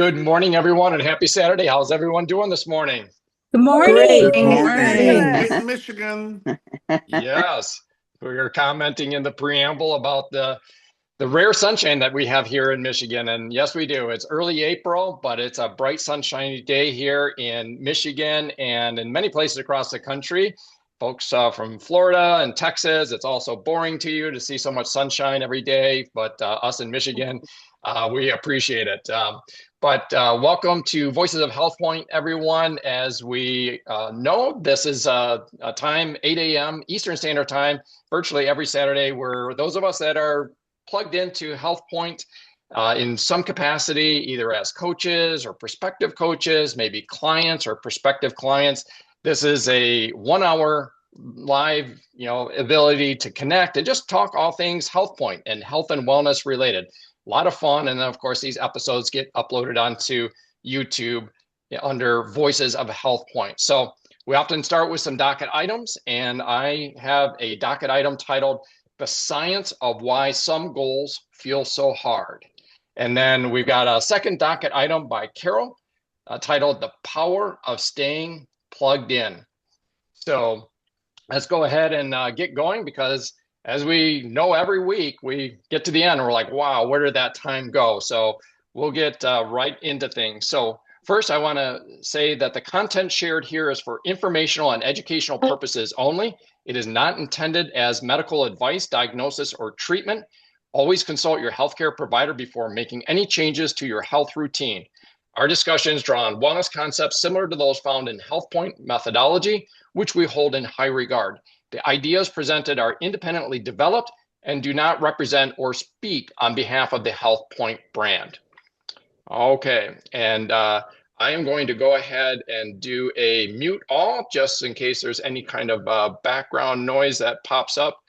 Good morning, everyone, and happy Saturday. How's everyone doing this morning? Good Good morning. morning. Morning. Great in Michigan. Yes, we were commenting in the preamble about the rare sunshine that we have here in Michigan. And yes, we do. It's early April, but it's a bright, sunshiny day here in Michigan and in many places across the country. Folks from Florida and Texas, it's also boring to you to see so much sunshine every day, but us in Michigan, we appreciate it. But welcome to Voices of HealthPointe, everyone. As we know, this is a time, 8 a.m. Eastern Standard Time, virtually every Saturday, where those of us that are plugged into HealthPointe in some capacity, either as coaches or prospective coaches, maybe clients or prospective clients. This is a 1 hour live, ability to connect and just talk all things HealthPointe and health and wellness related. A lot of fun. And then, of course, these episodes get uploaded onto YouTube under Voices of HealthPointe. So we often start with some docket items, and I have a docket item titled The Science of Why Some Goals Feel So Hard. And then we've got a second docket item by Carol titled The Power of Staying Plugged In. So let's go ahead and get going, because as we know, every week we get to the end and we're like, wow, where did that time go? So we'll get right into things. So first, I want to say that the content shared here is for informational and educational purposes only. It is not intended as medical advice, diagnosis, or treatment. Always consult your healthcare provider before making any changes to your health routine. Our discussions draw on wellness concepts similar to those found in HealthPointe methodology, which we hold in high regard. The ideas presented are independently developed and do not represent or speak on behalf of the HealthPointe brand. Okay, and I am going to go ahead and do a mute all, just in case there's any kind of background noise that pops up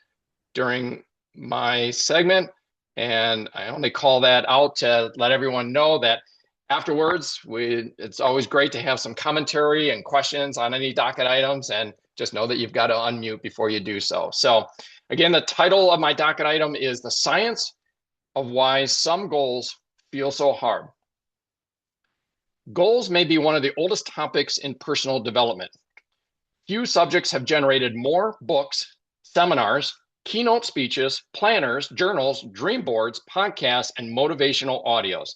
during my segment. And I only call that out to let everyone know that afterwards, it's always great to have some commentary and questions on any docket items, and just know that you've got to unmute before you do so. So again, the title of my docket item is The Science of Why Some Goals Feel So Hard. Goals may be one of the oldest topics in personal development. Few subjects have generated more books, seminars, keynote speeches, planners, journals, dream boards, podcasts, and motivational audios.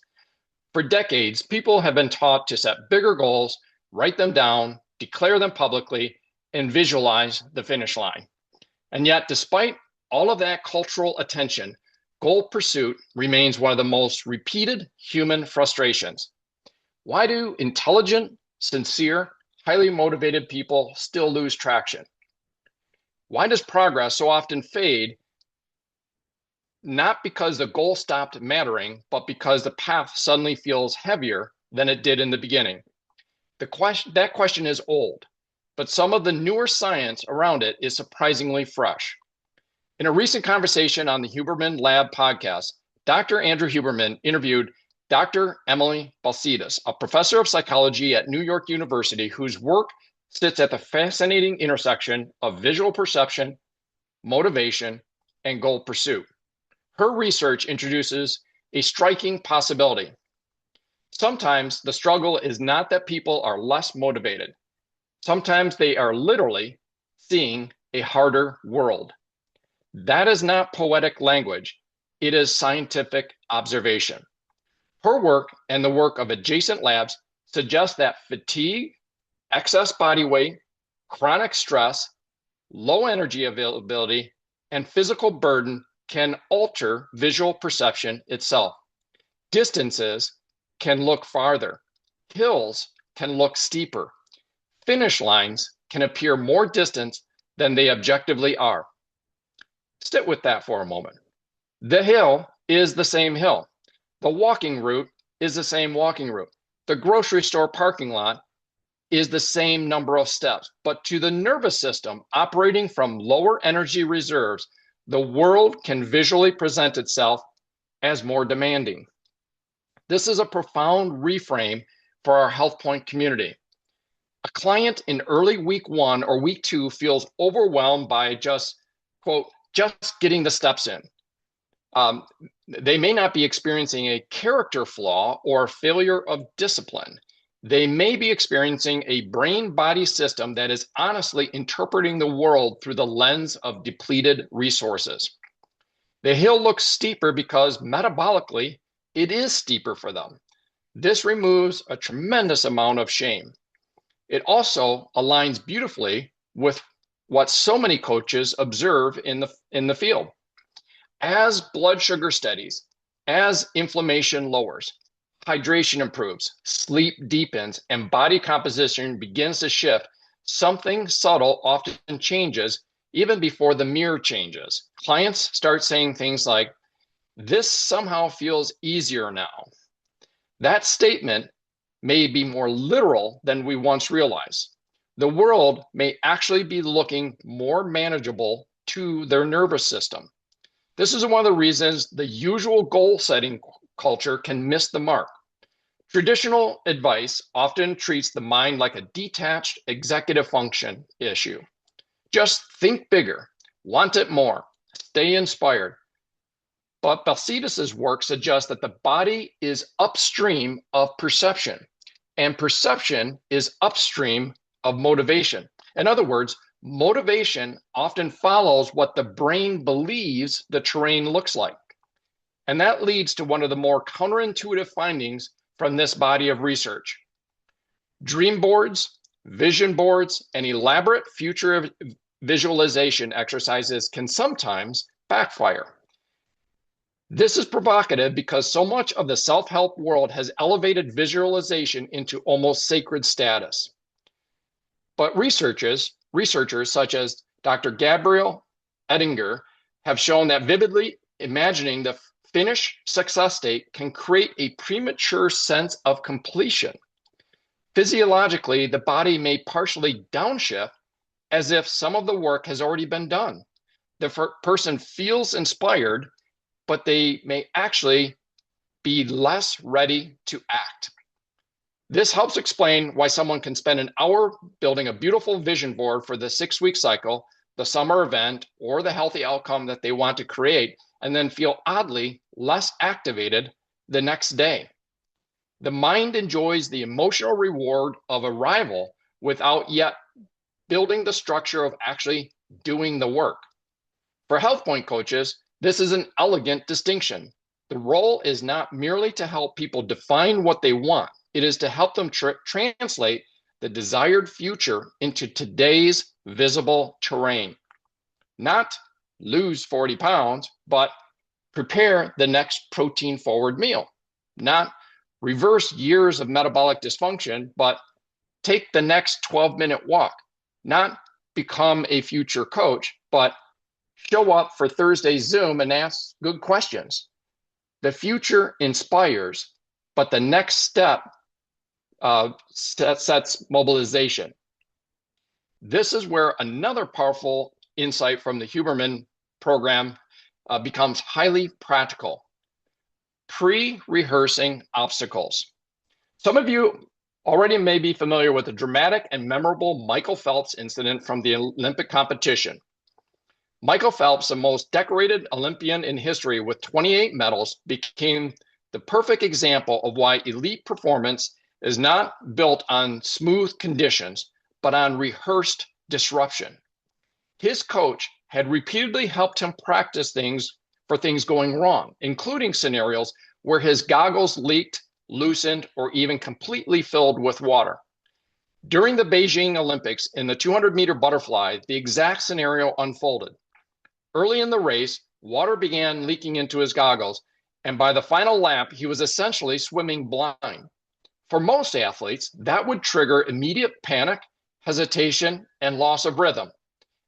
For decades, people have been taught to set bigger goals, write them down, declare them publicly, and visualize the finish line. And yet, despite all of that cultural attention, goal pursuit remains one of the most repeated human frustrations. Why do intelligent, sincere, highly motivated people still lose traction? Why does progress so often fade? Not because the goal stopped mattering, but because the path suddenly feels heavier than it did in the beginning. That question is old, but some of the newer science around it is surprisingly fresh. In a recent conversation on the Huberman Lab podcast, Dr. Andrew Huberman interviewed Dr. Emily Balcetis, a professor of psychology at New York University, whose work sits at the fascinating intersection of visual perception, motivation, and goal pursuit. Her research introduces a striking possibility. Sometimes the struggle is not that people are less motivated. Sometimes they are literally seeing a harder world. That is not poetic language. It is scientific observation. Her work and the work of adjacent labs suggest that fatigue, excess body weight, chronic stress, low energy availability, and physical burden can alter visual perception itself. Distances can look farther. Hills can look steeper. Finish lines can appear more distant than they objectively are. Sit with that for a moment. The hill is the same hill. The walking route is the same walking route. The grocery store parking lot is the same number of steps. But to the nervous system operating from lower energy reserves, the world can visually present itself as more demanding. This is a profound reframe for our HealthPointe community. A client in early week 1 or week 2 feels overwhelmed by just, quote, just getting the steps in. Um, they may not be experiencing a character flaw or failure of discipline. They may be experiencing a brain-body system that is honestly interpreting the world through the lens of depleted resources. The hill looks steeper because metabolically, it is steeper for them. This removes a tremendous amount of shame. It also aligns beautifully with what so many coaches observe in the field. As blood sugar steadies, as inflammation lowers, hydration improves, sleep deepens, and body composition begins to shift, something subtle often changes even before the mirror changes. Clients start saying things like, "This somehow feels easier now." That statement may be more literal than we once realized. The world may actually be looking more manageable to their nervous system. This is one of the reasons the usual goal setting culture can miss the mark. Traditional advice often treats the mind like a detached executive function issue. Just think bigger, want it more, stay inspired. But Balcetis's work suggests that the body is upstream of perception, and perception is upstream of motivation. In other words, motivation often follows what the brain believes the terrain looks like. And that leads to one of the more counterintuitive findings from this body of research. Dream boards, vision boards, and elaborate future visualization exercises can sometimes backfire. This is provocative because so much of the self-help world has elevated visualization into almost sacred status. But researchers such as Dr. Gabriel Ettinger have shown that vividly imagining the finished success state can create a premature sense of completion. Physiologically, the body may partially downshift as if some of the work has already been done. The person feels inspired, but they may actually be less ready to act. This helps explain why someone can spend an hour building a beautiful vision board for the 6-week cycle, the summer event, or the healthy outcome that they want to create, and then feel oddly less activated the next day. The mind enjoys the emotional reward of arrival without yet building the structure of actually doing the work. For HealthPointe coaches, this is an elegant distinction. The role is not merely to help people define what they want. It is to help them translate the desired future into today's visible terrain. Not lose 40 pounds, but prepare the next protein-forward meal. Not reverse years of metabolic dysfunction, but take the next 12-minute walk. Not become a future coach, but show up for Thursday's Zoom and ask good questions. The future inspires, but the next step sets mobilization. This is where another powerful insight from the Huberman program becomes highly practical. Pre-rehearsing obstacles. Some of you already may be familiar with the dramatic and memorable Michael Phelps incident from the Olympic competition. Michael Phelps, the most decorated Olympian in history with 28 medals, became the perfect example of why elite performance is not built on smooth conditions, but on rehearsed disruption. His coach had repeatedly helped him practice things going wrong, including scenarios where his goggles leaked, loosened, or even completely filled with water. During the Beijing Olympics in the 200-meter butterfly, the exact scenario unfolded. Early in the race, water began leaking into his goggles, and by the final lap, he was essentially swimming blind. For most athletes, that would trigger immediate panic, hesitation, and loss of rhythm.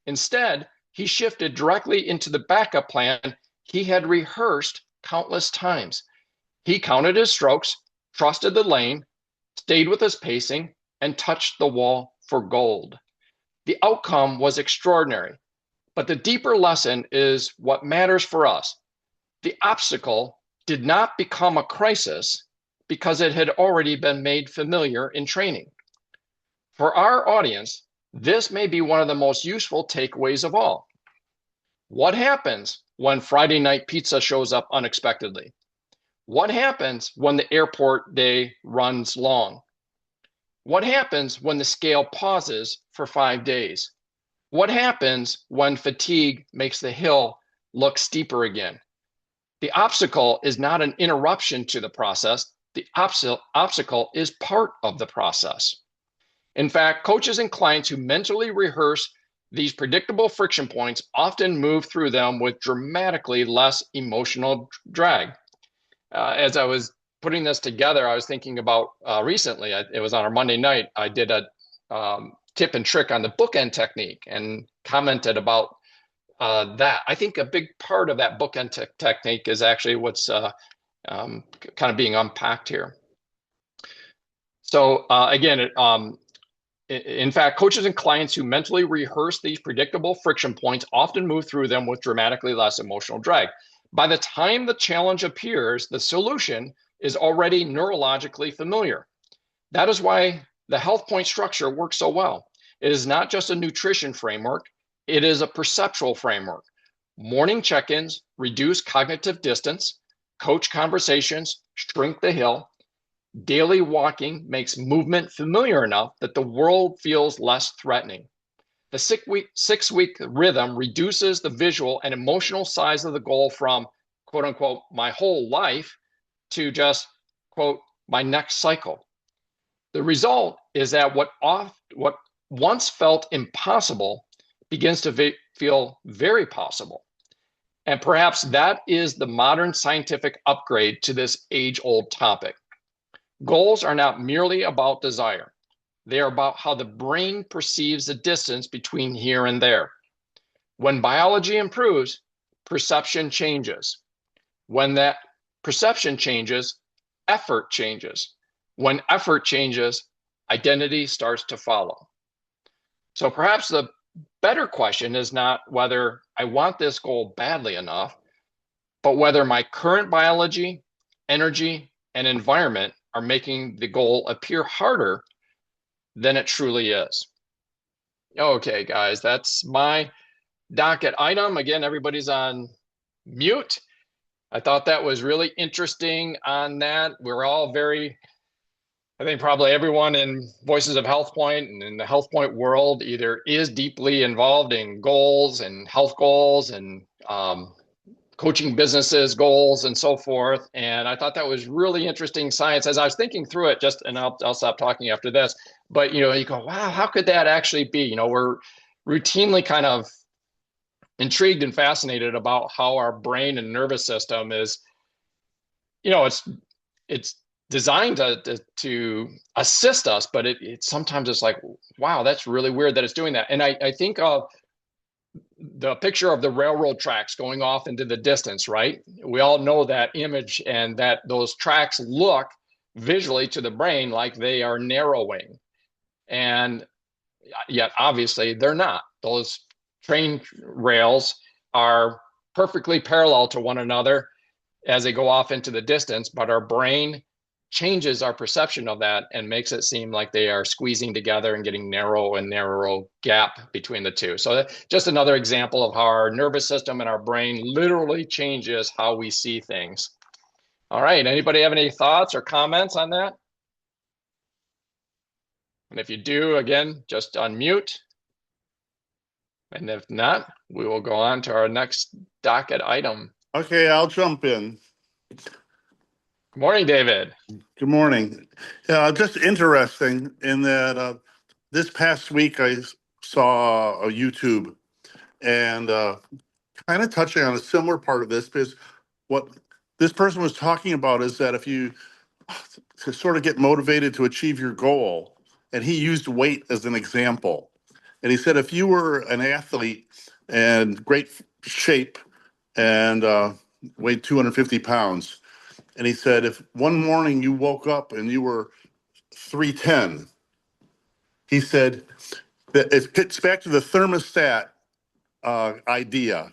Instead, he shifted directly into the backup plan he had rehearsed countless times. He counted his strokes, trusted the lane, stayed with his pacing, and touched the wall for gold. The outcome was extraordinary, but the deeper lesson is what matters for us. The obstacle did not become a crisis because it had already been made familiar in training. For our audience, this may be one of the most useful takeaways of all. What happens when Friday night pizza shows up unexpectedly? What happens when the airport day runs long? What happens when the scale pauses for 5 days? What happens when fatigue makes the hill look steeper again? The obstacle is not an interruption to the process. The obstacle is part of the process. In fact, coaches and clients who mentally rehearse these predictable friction points often move through them with dramatically less emotional drag. As I was putting this together, I was thinking about recently, it was on our Monday night, I did a tip and trick on the bookend technique and commented about that. I think a big part of that bookend technique is actually what's kind of being unpacked here. So again, in fact, coaches and clients who mentally rehearse these predictable friction points often move through them with dramatically less emotional drag. By the time the challenge appears, the solution is already neurologically familiar. That is why the HealthPointe structure works so well. It is not just a nutrition framework, it is a perceptual framework. Morning check-ins reduce cognitive distance, coach conversations shrink the hill, daily walking makes movement familiar enough that the world feels less threatening. The 6-week rhythm reduces the visual and emotional size of the goal from, quote unquote, my whole life to just, quote, my next cycle. The result is that what once felt impossible begins to feel very possible. And perhaps that is the modern scientific upgrade to this age-old topic. Goals are not merely about desire. They are about how the brain perceives the distance between here and there. When biology improves, perception changes. When that perception changes, effort changes. When effort changes, identity starts to follow. So perhaps the better question is not whether I want this goal badly enough, but whether my current biology, energy, and environment are making the goal appear harder than it truly is. Okay, guys, that's my docket item. Again, everybody's on mute. I thought that was really interesting on that. We're all I think probably everyone in Voices of HealthPointe and in the HealthPointe world either is deeply involved in goals and health goals and coaching businesses goals and so forth. And I thought that was really interesting science as I was thinking through it, and I'll stop talking after this, but you go, wow, how could that actually be? We're routinely kind of intrigued and fascinated about how our brain and nervous system is, it's designed to assist us, but it sometimes it's like, wow, that's really weird that it's doing that. And I think of the picture of the railroad tracks going off into the distance, right? We all know that image, and that those tracks look visually to the brain like they are narrowing. And yet, obviously, they're not. Those train rails are perfectly parallel to one another as they go off into the distance, but our brain changes our perception of that and makes it seem like they are squeezing together and getting narrow gap between the two. So just another example of how our nervous system and our brain literally changes how we see things. All right, anybody have any thoughts or comments on that? And if you do, again, just unmute. And if not, we will go on to our next docket item. Okay, I'll jump in. Good morning, David. Good morning. Just interesting in that this past week I saw a YouTube and kind of touching on a similar part of this, because what this person was talking about is that if you to sort of get motivated to achieve your goal, and he used weight as an example. And he said if you were an athlete and great shape and weighed 250 pounds, and he said, if one morning you woke up and you were 310, he said that it gets back to the thermostat idea.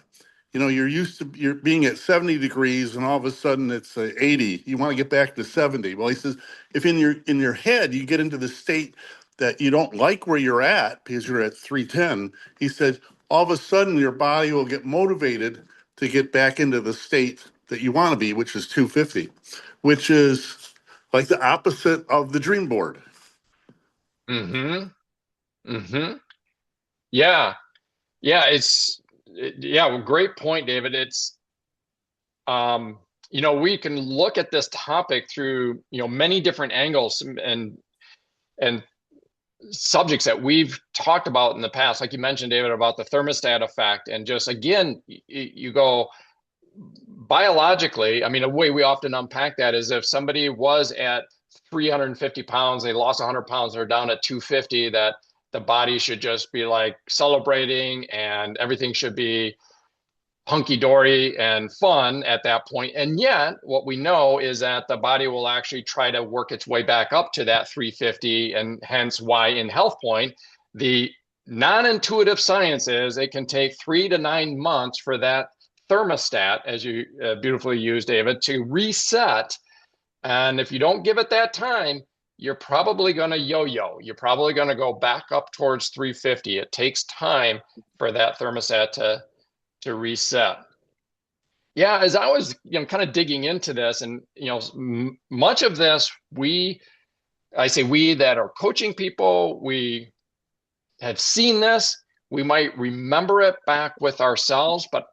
You're used to you're being at 70 degrees and all of a sudden it's 80. You want to get back to 70. Well, he says, if in your head you get into the state that you don't like where you're at because you're at 310, he said, all of a sudden your body will get motivated to get back into the state that you want to be, which is 250, which is like the opposite of the dream board. Mm-hmm. Mm-hmm. Yeah. Yeah. Yeah. Well, great point, David. Um, we can look at this topic through, many different angles and subjects that we've talked about in the past, like you mentioned, David, about the thermostat effect. And just again, you go biologically, I mean, a way we often unpack that is if somebody was at 350 pounds, they lost 100 pounds, they're down at 250, that the body should just be like celebrating and everything should be hunky-dory and fun at that point. And yet, what we know is that the body will actually try to work its way back up to that 350, and hence why in HealthPointe, the non-intuitive science is it can take 3 to 9 months for that thermostat, as you beautifully used, David, to reset. And if you don't give it that time, you're probably going to yo-yo. You're probably going to go back up towards 350. It takes time for that thermostat to reset. Yeah, as I was, kind of digging into this, and much of this, I say we that are coaching people, we have seen this. We might remember it back with ourselves, but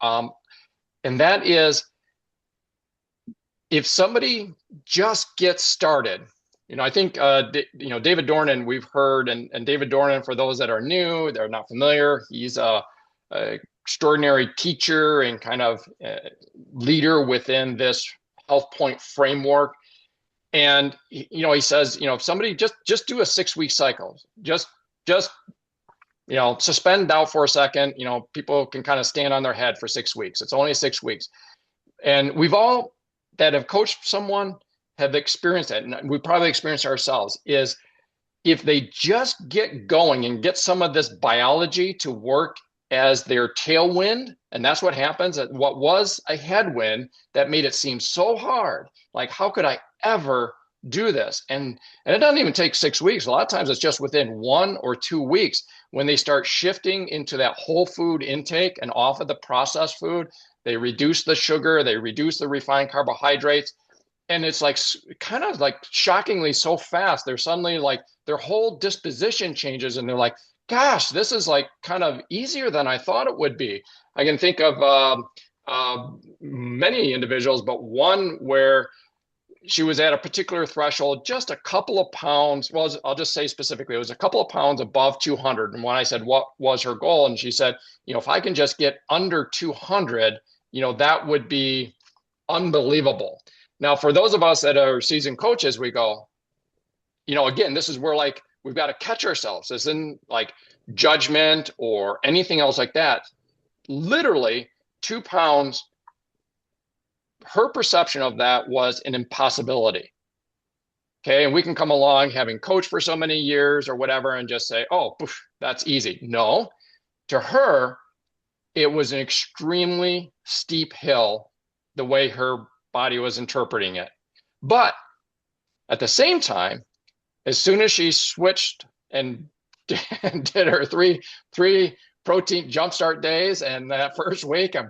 and that is, if somebody just gets started. I think David Dornan, we've heard, and David Dornan, for those that are new, they're not familiar, he's a extraordinary teacher and kind of leader within this HealthPointe framework. And he says, if somebody just do a 6-week cycle, just suspend doubt for a second. People can kind of stand on their head for 6 weeks. It's only 6 weeks, and we've all that have coached someone have experienced that, and we probably experienced ourselves, is if they just get going and get some of this biology to work as their tailwind, and that's what happens. What was a headwind that made it seem so hard, like how could I ever do this? And it doesn't even take 6 weeks. A lot of times it's just within 1 or 2 weeks when they start shifting into that whole food intake and off of the processed food. They reduce the sugar, they reduce the refined carbohydrates, and it's like kind of like shockingly so fast. They're suddenly like their whole disposition changes, and they're like, gosh, this is like kind of easier than I thought it would be. I can think of many individuals, but one where she was at a particular threshold, just a couple of pounds. Well, I'll just say specifically, it was a couple of pounds above 200. And when I said, what was her goal? And she said, if I can just get under 200, that would be unbelievable. Now, for those of us that are seasoned coaches, we go, again, this is where like we've got to catch ourselves. This isn't like judgment or anything else like that. Literally 2 pounds, her perception of that was an impossibility. Okay. And we can come along having coached for so many years or whatever and just say, oh, poof, that's easy. No, to her, it was an extremely steep hill, the way her body was interpreting it. But at the same time, as soon as she switched and did her three protein jumpstart days, and that first week I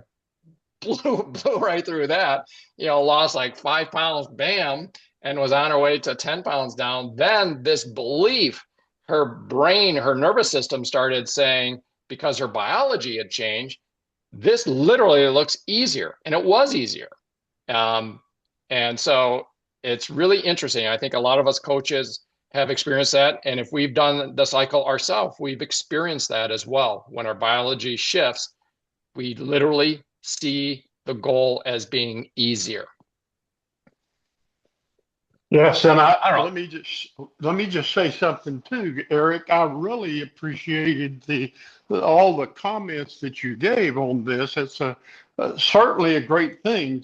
blew right through that, lost like 5 pounds, bam, and was on her way to 10 pounds down. Then this belief, her brain, her nervous system started saying, because her biology had changed, this literally looks easier, and it was easier. And so it's really interesting. I think a lot of us coaches have experienced that. And if we've done the cycle ourselves, we've experienced that as well. When our biology shifts, we literally see the goal as being easier. Yes, and let me just say something too, Eric. I really appreciated all the comments that you gave on this. It's certainly a great thing.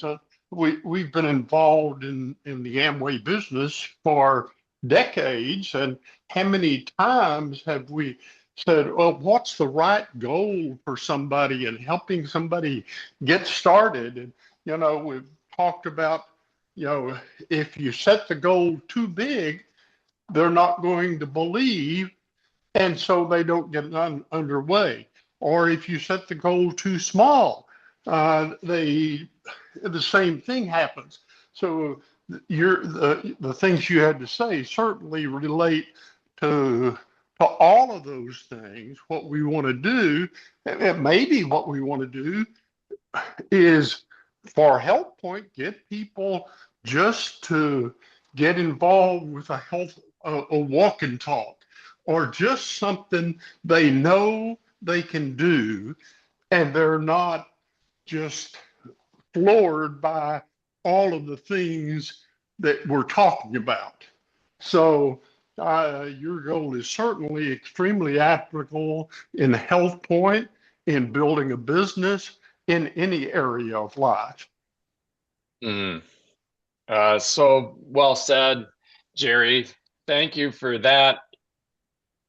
We've been involved in the Amway business for decades, and how many times have we said, well, what's the right goal for somebody, and helping somebody get started? And we've talked about, if you set the goal too big, they're not going to believe, and so they don't get underway. or if you set the goal too small, the same thing happens. So the things you had to say certainly relate to all of those things. What we want to do, and maybe what we want to do is for HealthPointe, get people just to get involved with a walk and talk, or just something they know they can do, and they're not just floored by all of the things that we're talking about. So your goal is certainly extremely applicable in HealthPointe, in building a business, in any area of life. Mm. So well said, Jerry. Thank you for that.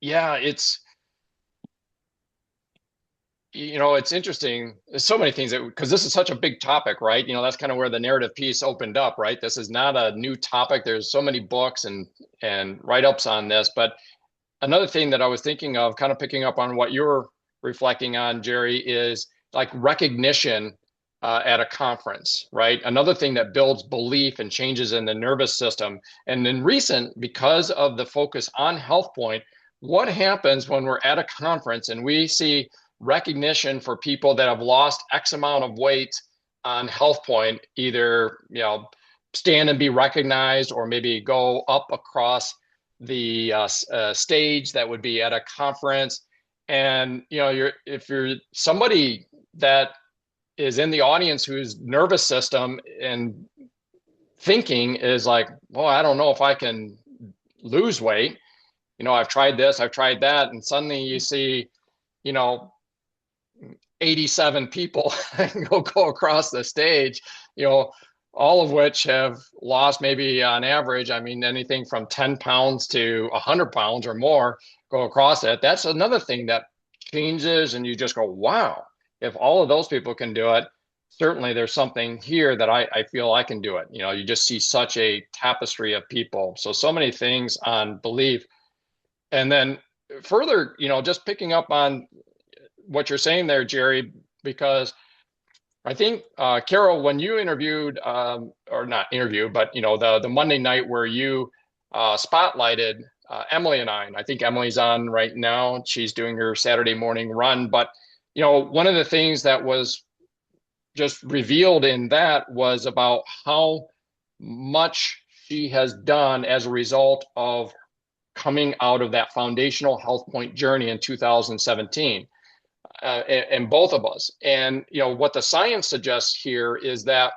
Yeah, it's interesting. There's so many things because this is such a big topic, right? That's kind of where the narrative piece opened up, right? This is not a new topic. There's so many books and write-ups on this. But another thing that I was thinking of, kind of picking up on what you're reflecting on, Jerry, is like recognition at a conference, right? Another thing that builds belief and changes in the nervous system. And in recent, because of the focus on HealthPointe, what happens when we're at a conference and we see recognition for people that have lost X amount of weight on HealthPointe, either stand and be recognized, or maybe go up across the stage that would be at a conference. And if you're somebody that is in the audience whose nervous system and thinking is like, well, I don't know if I can lose weight. I've tried this, I've tried that, and suddenly you see 87 people go across the stage, all of which have lost, maybe on average, I mean, anything from 10 pounds to 100 pounds or more go across it. That's another thing that changes, and you just go, wow, if all of those people can do it, certainly there's something here that I feel I can do it. You just see such a tapestry of people. So many things on belief. And then further, just picking up on what you're saying there, Jerry, because I think, Carol, when you interviewed, or not interviewed, but the Monday night where you spotlighted Emily and I think Emily's on right now. She's doing her Saturday morning run. But one of the things that was just revealed in that was about how much she has done as a result of coming out of that foundational HealthPointe journey in 2017. And both of us. And what the science suggests here is that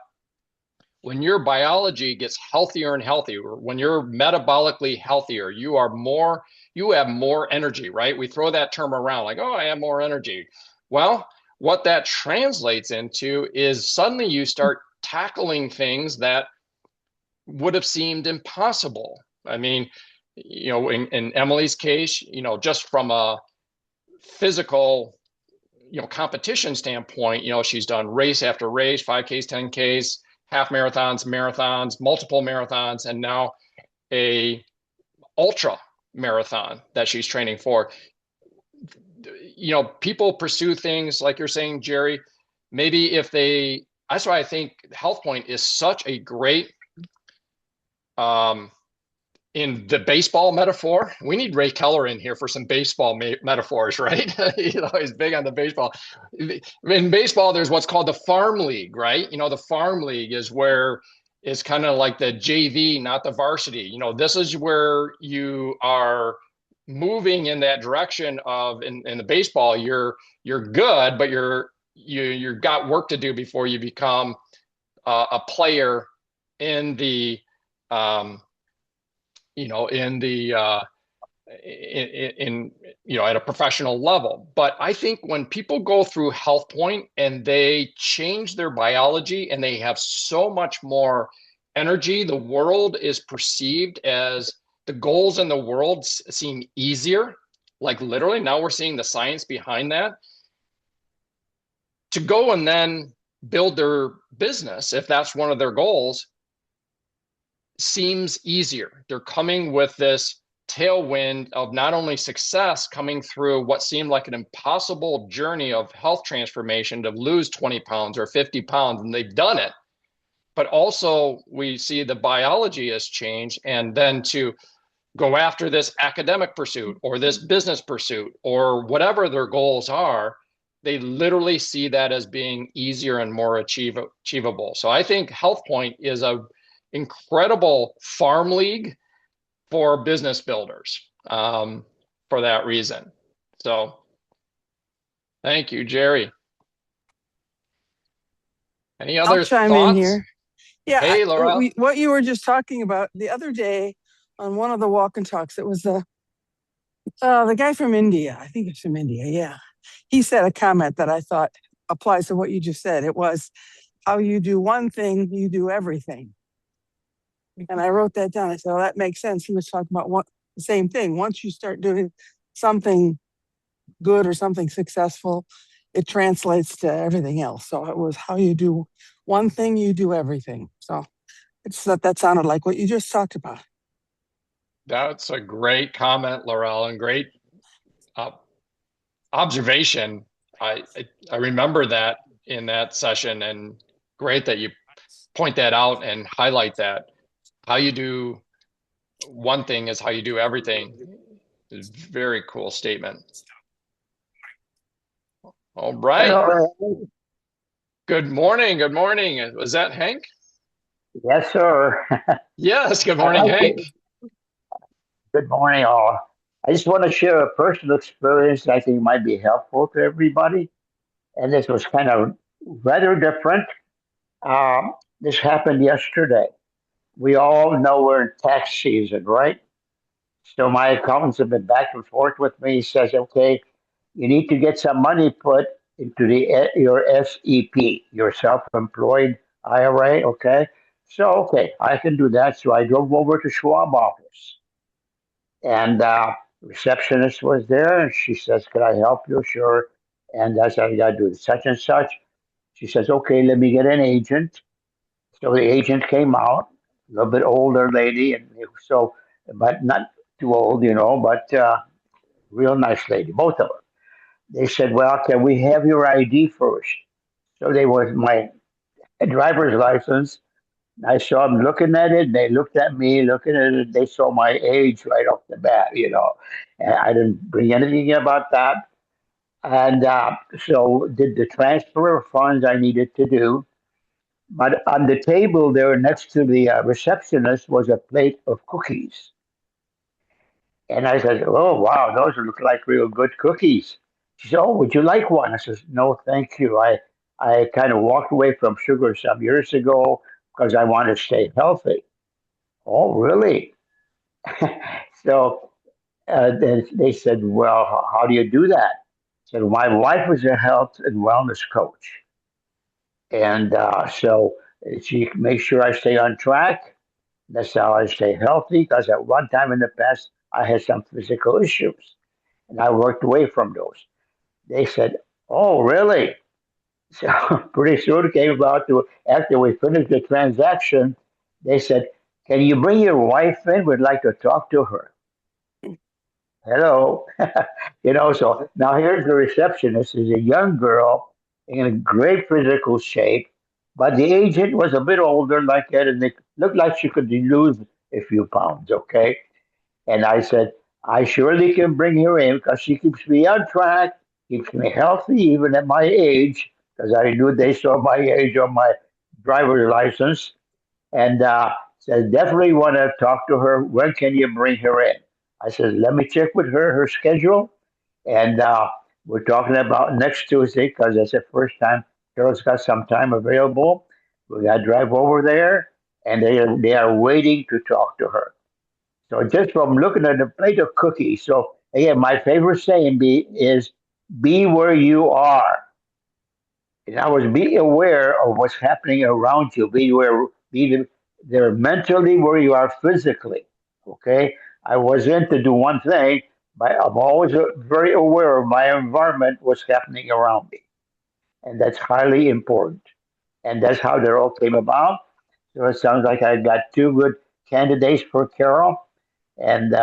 when your biology gets healthier and healthier, when you're metabolically healthier, you have more energy, right? We throw that term around like, oh, I have more energy. Well, what that translates into is suddenly you start tackling things that would have seemed impossible. I mean, in Emily's case, just from a physical competition standpoint, she's done race after race, 5Ks, 10Ks, half marathons, multiple marathons, and now a ultra marathon that she's training for. People pursue things like you're saying, Jerry, maybe that's why I think HealthPointe is such a great, in the baseball metaphor, we need Ray Keller in here for some baseball metaphors, right? He's big on the baseball. In baseball, there's what's called the farm league, right? The farm league is where it's kind of like the JV, not the varsity. This is where you are moving in that direction of, in the baseball, you're good, but you've got work to do before you become a player in the at a professional level. But I think when people go through HealthPointe and they change their biology and they have so much more energy, the world is perceived as, the goals in the world seem easier. Like literally, now we're seeing the science behind that. To go and then build their business, if that's one of their goals, seems easier. They're coming with this tailwind of not only success coming through what seemed like an impossible journey of health transformation to lose 20 pounds or 50 pounds, and they've done it, but also we see the biology has changed, and then to go after this academic pursuit or this business pursuit or whatever their goals are, they literally see that as being easier and more achievable. So I think HealthPointe is a incredible farm league for business builders for that reason. So thank you, Jerry. Any other I'll chime thoughts? in here. Yeah, Hey, Laura. what you were just talking about the other day on one of the walk and talks, it was the guy from India. I think it's from India. Yeah, he said a comment that I thought applies to what you just said. It was, how you do one thing, you do everything. And I wrote that down. I said, well, that makes sense. He was talking about the same thing. Once you start doing something good or something successful, it translates to everything else. So it was, how you do one thing, you do everything. So that sounded like what you just talked about. That's a great comment, Laurel, and great observation. I remember that in that session, and great that you point that out and highlight that. How you do one thing is how you do everything. It's a very cool statement. All right. Hello. Good morning. Good morning. Was that Hank? Yes, sir. Yes. Good morning, Hank. Good morning, all. I just want to share a personal experience that I think might be helpful to everybody. And this was kind of rather different. This happened yesterday. We all know we're in tax season, right? So my accountants have been back and forth with me. He says, okay, you need to get some money put into your SEP, your self-employed IRA, okay? So, okay, I can do that. So I drove over to Schwab office, and receptionist was there, and she says, "Can I help you?" Sure. And I said, "I got to do such and such." She says, "Okay, let me get an agent." So the agent came out, a little bit older lady, and so, but not too old, but real nice lady, both of them. They said, "Well, can we have your ID first?" So they was my driver's license. I saw them looking at it. They looked at me, looking at it. They saw my age right off the bat. And I didn't bring anything about that. And so did the transfer of funds I needed to do. But on the table there next to the receptionist was a plate of cookies. And I said, "Oh, wow, those look like real good cookies." She said, "Oh, would you like one?" I said, "No, thank you. I kind of walked away from sugar some years ago because I want to stay healthy." "Oh, really?" So then they said, "Well, how do you do that?" I said, "My wife is a health and wellness coach. And so she makes sure I stay on track. That's how I stay healthy because at one time in the past, I had some physical issues and I worked away from those." They said, "Oh, really?" So pretty soon it came about to after we finished the transaction, they said, "Can you bring your wife in? We'd like to talk to her." Hello. So now here's the receptionist is a young girl in great physical shape, but the agent was a bit older like that, and it looked like she could lose a few pounds, okay? And I said, "I surely can bring her in because she keeps me on track, keeps me healthy even at my age, because I knew they saw my age on my driver's license." And said, "Definitely want to talk to her. When can you bring her in?" I said, "Let me check with her schedule." And we're talking about next Tuesday because that's the first time Carol's got some time available. We got to drive over there, and they are waiting to talk to her. So just from looking at the plate of cookies. So again, my favorite saying is be where you are. In other words, be aware of what's happening around you. Be there mentally where you are physically. Okay, I was in to do one thing, but I'm always very aware of my environment, what's happening around me, and that's highly important. And that's how they all came about. So it sounds like I got two good candidates for Carol, and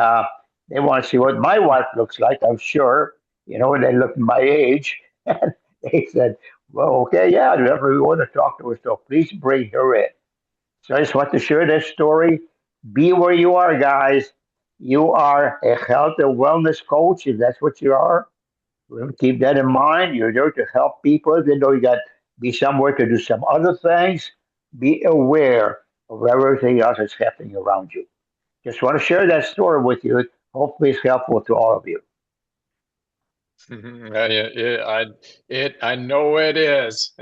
They want to see what my wife looks like, I'm sure. And they looked at my age and they said, well, okay, yeah, whoever we want to talk to her, so please bring her in. So I just want to share this story. Be where you are, guys. You are a health and wellness coach, if that's what you are. Keep that in mind. You're there to help people, even though you got to be somewhere to do some other things. Be aware of everything else that's happening around you. Just want to share that story with you. Hopefully, it's helpful to all of you. I know it is.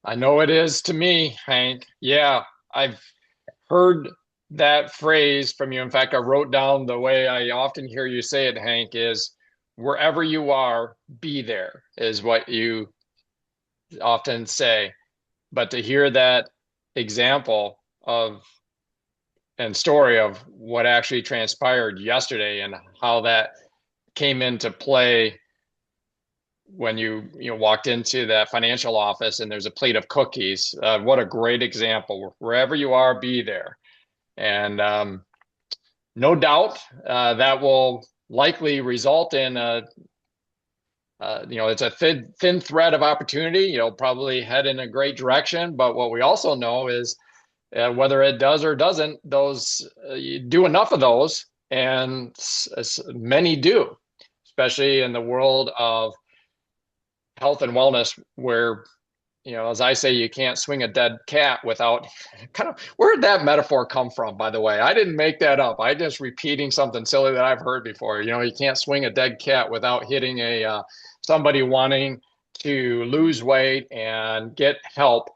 I know it is to me, Hank. Yeah, I've heard that phrase from you. In fact, I wrote down the way I often hear you say it, Hank, is wherever you are, be there, is what you often say. But to hear that example of and story of what actually transpired yesterday and how that came into play when you walked into that financial office and there's a plate of cookies. What a great example. Wherever you are, be there. And no doubt that will likely result in it's a thin thread of opportunity. Probably head in a great direction. But what we also know is whether it does or doesn't, those you do enough of those, and many do, especially in the world of health and wellness, where as I say, you can't swing a dead cat without where did that metaphor come from, by the way? I didn't make that up. I just repeating something silly that I've heard before. You can't swing a dead cat without hitting somebody wanting to lose weight and get help.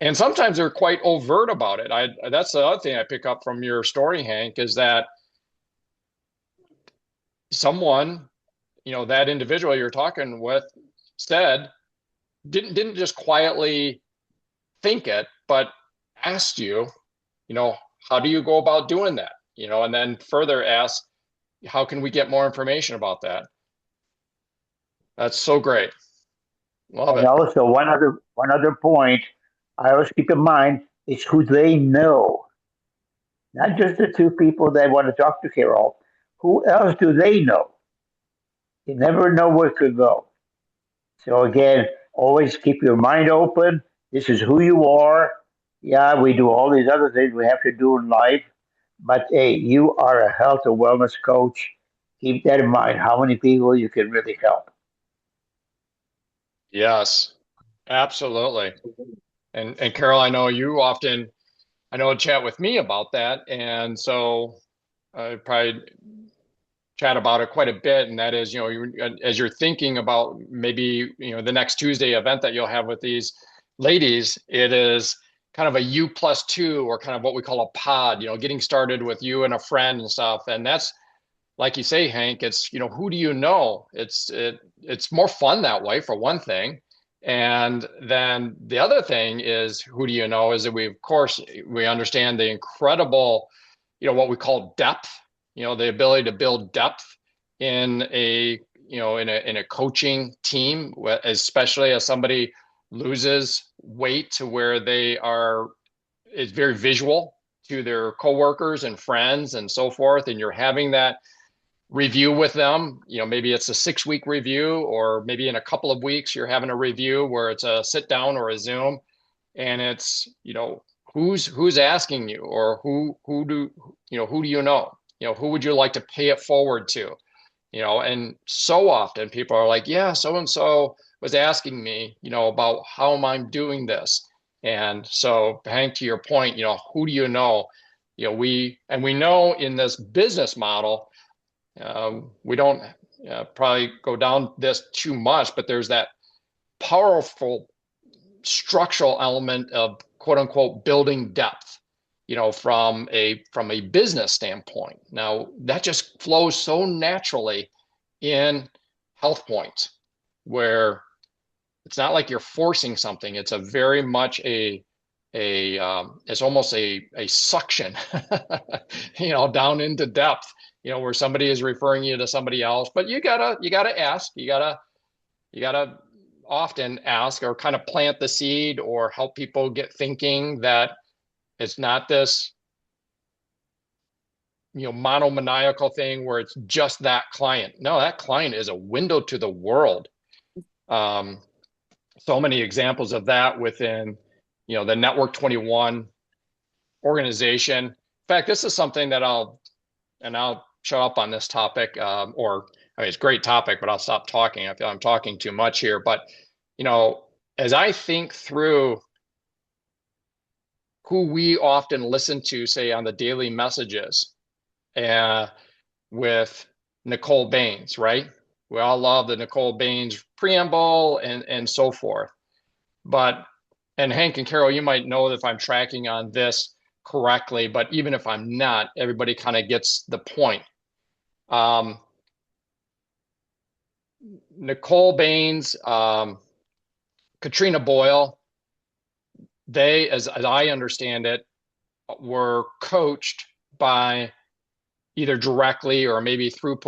And sometimes they're quite overt about it. That's the other thing I pick up from your story, Hank, is that someone, that individual you're talking with said, didn't just quietly think it, but asked you, how do you go about doing that? And then further asked, how can we get more information about that? That's so great. Love And it. also, one other point I always keep in mind is who they know, not just the two people they want to talk to, Carol. Who else do they know? You never know where it could go. So again, always keep your mind open. This is who you are. Yeah, we do all these other things we have to do in life, but hey, you are a health and wellness coach. Keep that in mind. How many people you can really help? Yes, absolutely. And Carol, I know you often, chat with me about that. And so I probably chat about it quite a bit. And that is, as you're thinking about maybe, the next Tuesday event that you'll have with these ladies, it is kind of a U plus two, or kind of what we call a pod, getting started with you and a friend and stuff. And that's, like you say, Hank, it's, who do you know? It's more fun that way, for one thing. And then the other thing is, who do you know, is that of course, we understand the incredible, what we call depth, the ability to build depth in a coaching team, especially as somebody loses weight to where it's very visual to their coworkers and friends and so forth. And you're having that review with them. Maybe it's a 6-week review, or maybe in a couple of weeks you're having a review where it's a sit down or a Zoom, and it's, who's asking you, or who do you know? Who would you like to pay it forward to? And so often people are like, yeah, so and so was asking me, about how am I doing this. And so, Hank, to your point, who do you know? We know in this business model, we don't probably go down this too much, but there's that powerful structural element of quote unquote building depth, from a business standpoint. Now that just flows so naturally in HealthPointe, where it's not like you're forcing something. It's a very much it's almost a suction, down into depth, where somebody is referring you to somebody else. But you gotta ask, you gotta often ask, or kind of plant the seed, or help people get thinking that it's not this monomaniacal thing where it's just that client. No, that client is a window to the world. So many examples of that within, the Network 21 organization. In fact, this is something that I'll shut up on this topic, it's a great topic, but I'll stop talking. I feel I'm talking too much here. But, as I think through who we often listen to, say, on the daily messages, with Nicole Baines, right? We all love the Nicole Baines preamble and so forth. And Hank and Carol, you might know if I'm tracking on this correctly, but even if I'm not, everybody kind of gets the point. Nicole Baines, Katrina Boyle, they, as I understand it, were coached by either directly or maybe through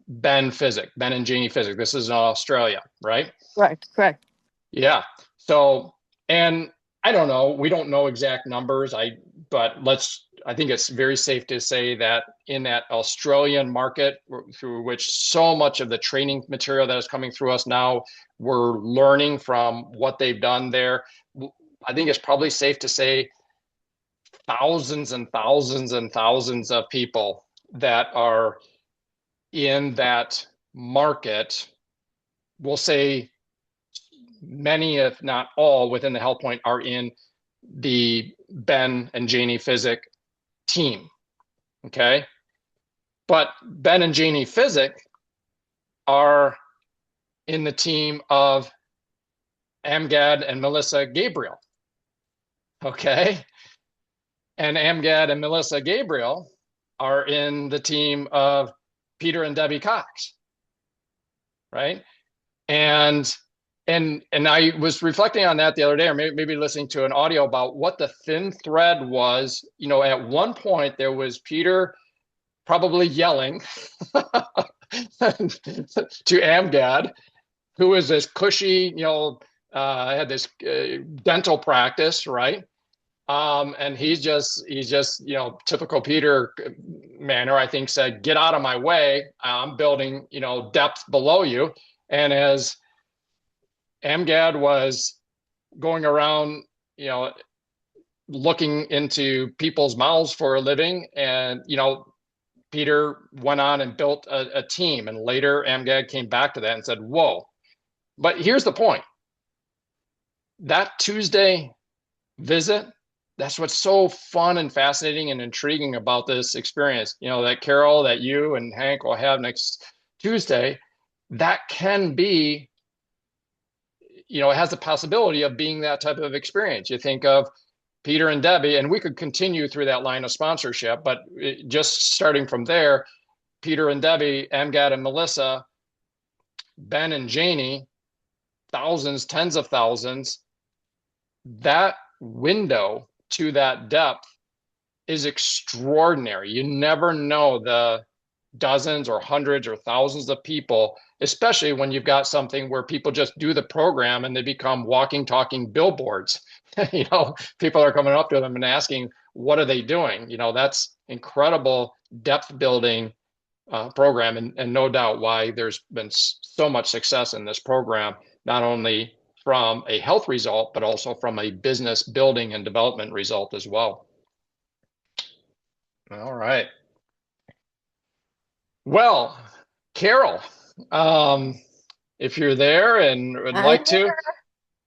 Ben and Jeannie Physic. This is in Australia, right? Right, correct. Yeah. So, and I don't know, we don't know exact numbers. I think it's very safe to say that in that Australian market, through which so much of the training material that is coming through us now, we're learning from what they've done there. I think it's probably safe to say thousands and thousands and thousands of people that are in that market, we'll say many, if not all, within the HealthPointe are in the Ben and Janie Physic team. Okay. But Ben and Janie Physic are in the team of Amgad and Melissa Gabriel. Okay. And Amgad and Melissa Gabriel are in the team of Peter and Debbie Cox. Right. And I was reflecting on that the other day, or maybe listening to an audio about what the thin thread was. At one point there was Peter probably yelling to Amgad, who was this cushy, had this dental practice, right? And he's just, typical Peter manner, I think, said, "Get out of my way. I'm building, depth below you." And as Amgad was going around, looking into people's mouths for a living, and, Peter went on and built a team. And later Amgad came back to that and said, "Whoa." But here's the point. That Tuesday visit, that's what's so fun and fascinating and intriguing about this experience, that Carol, that you and Hank will have next Tuesday, that can be, it has the possibility of being that type of experience. You think of Peter and Debbie, and we could continue through that line of sponsorship, but just starting from there, Peter and Debbie, Amgad and Melissa, Ben and Janie, thousands, tens of thousands, that window to that depth is extraordinary. You never know the dozens or hundreds or thousands of people, especially when you've got something where people just do the program and they become walking, talking billboards. People are coming up to them and asking, what are they doing? That's incredible depth building program, and no doubt why there's been so much success in this program, not only from a health result, but also from a business building and development result as well. All right. Well, Carol, if you're there and would like to.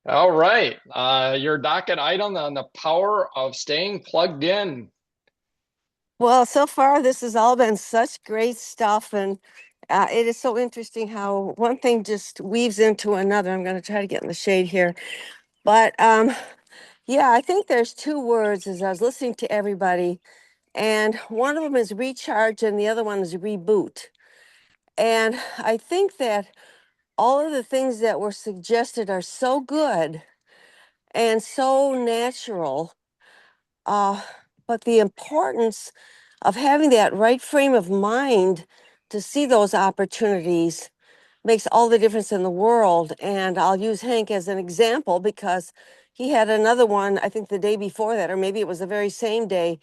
All right. Your docket item on the power of staying plugged in. Well, so far, this has all been such great stuff. And it is so interesting how one thing just weaves into another. I'm going to try to get in the shade here. But yeah, I think there's two words as I was listening to everybody. And one of them is recharge and the other one is reboot. And I think that all of the things that were suggested are so good and so natural. But the importance of having that right frame of mind to see those opportunities makes all the difference in the world. And I'll use Hank as an example because he had another one, I think the day before that, or maybe it was the very same day,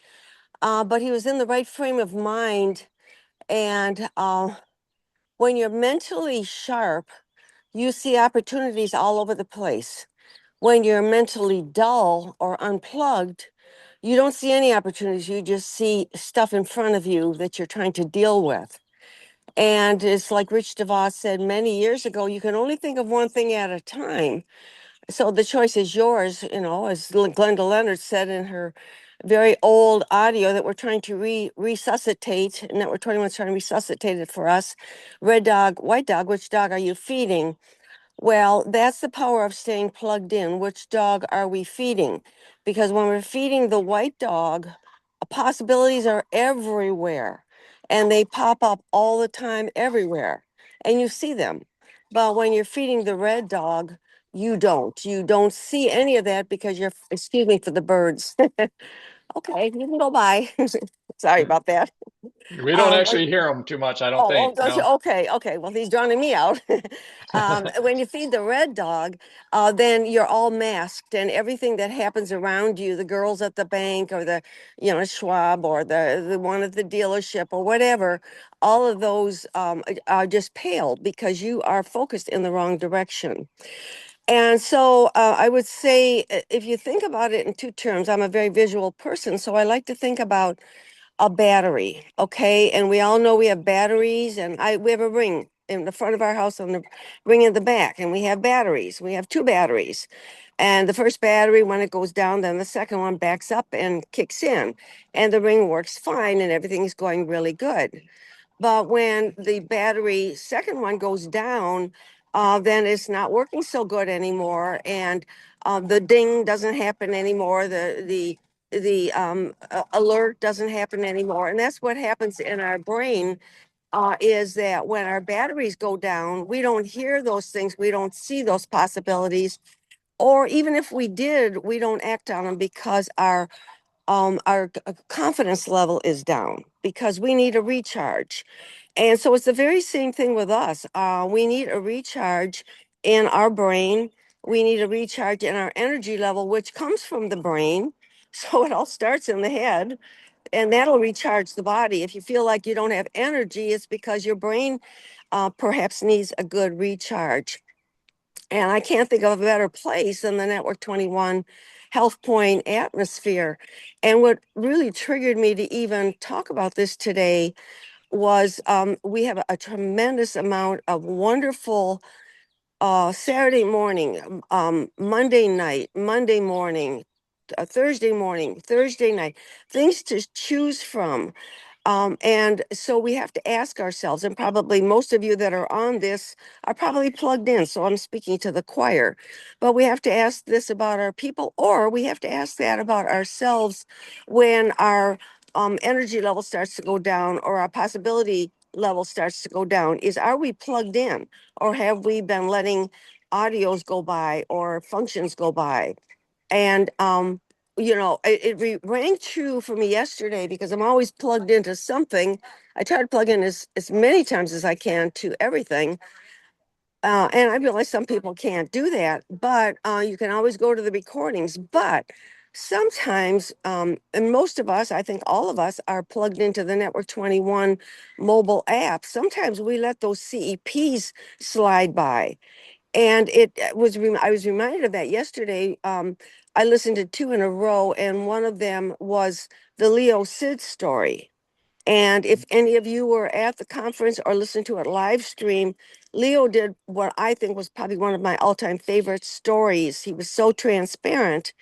but he was in the right frame of mind. And when you're mentally sharp, you see opportunities all over the place. When you're mentally dull or unplugged, you don't see any opportunities. You just see stuff in front of you that you're trying to deal with. And it's like Rich DeVos said many years ago, you can only think of one thing at a time. So the choice is yours, as Glenda Leonard said in her very old audio that we're trying to resuscitate, Network 21's trying to resuscitate it for us. Red dog, white dog, which dog are you feeding? Well, that's the power of staying plugged in. Which dog are we feeding? Because when we're feeding the white dog, possibilities are everywhere and they pop up all the time everywhere and you see them. But when you're feeding the red dog, you don't. You don't see any of that because excuse me for the birds. Okay, you can go by. Sorry about that. We don't actually hear them too much, I don't think. Don't you? No. Okay. Well, he's drowning me out. When you feed the red dog, then you're all masked, and everything that happens around you, the girls at the bank, or Schwab, or the one at the dealership, or whatever, all of those are just pale because you are focused in the wrong direction. And so I would say, if you think about it in two terms, I'm a very visual person, so I like to think about a battery, okay? And we all know we have batteries, and we have a ring in the front of our house and the ring in the back, and we have batteries. We have two batteries. And the first battery, when it goes down, then the second one backs up and kicks in, and the ring works fine, and everything's going really good. But when the battery second one goes down, then it's not working so good anymore, and the ding doesn't happen anymore. The alert doesn't happen anymore, and that's what happens in our brain. Is that when our batteries go down, we don't hear those things, we don't see those possibilities, or even if we did, we don't act on them because our confidence level is down because we need a recharge. And so it's the very same thing with us. We need a recharge in our brain. We need a recharge in our energy level, which comes from the brain. So it all starts in the head, and that'll recharge the body. If you feel like you don't have energy, it's because your brain perhaps needs a good recharge. And I can't think of a better place than the Network 21 HealthPointe atmosphere. And what really triggered me to even talk about this today was we have a tremendous amount of wonderful Saturday morning, Monday night, Monday morning, Thursday morning, Thursday night, things to choose from. And so we have to ask ourselves, and probably most of you that are on this are probably plugged in. So I'm speaking to the choir, but we have to ask this about our people, or we have to ask that about ourselves when our energy level starts to go down or our possibility level starts to go down. Are we plugged in, or have we been letting audios go by or functions go by? And it rang true for me yesterday because I'm always plugged into something. I try to plug in as many times as I can to everything. And I realize some people can't do that, but you can always go to the recordings. But sometimes, and most of us, I think all of us, are plugged into the Network 21 mobile app. Sometimes we let those CEPs slide by. And I was reminded of that yesterday. I listened to two in a row, and one of them was the Leo Sid story. And if any of you were at the conference or listened to it live stream, Leo did what I think was probably one of my all-time favorite stories. He was so transparent,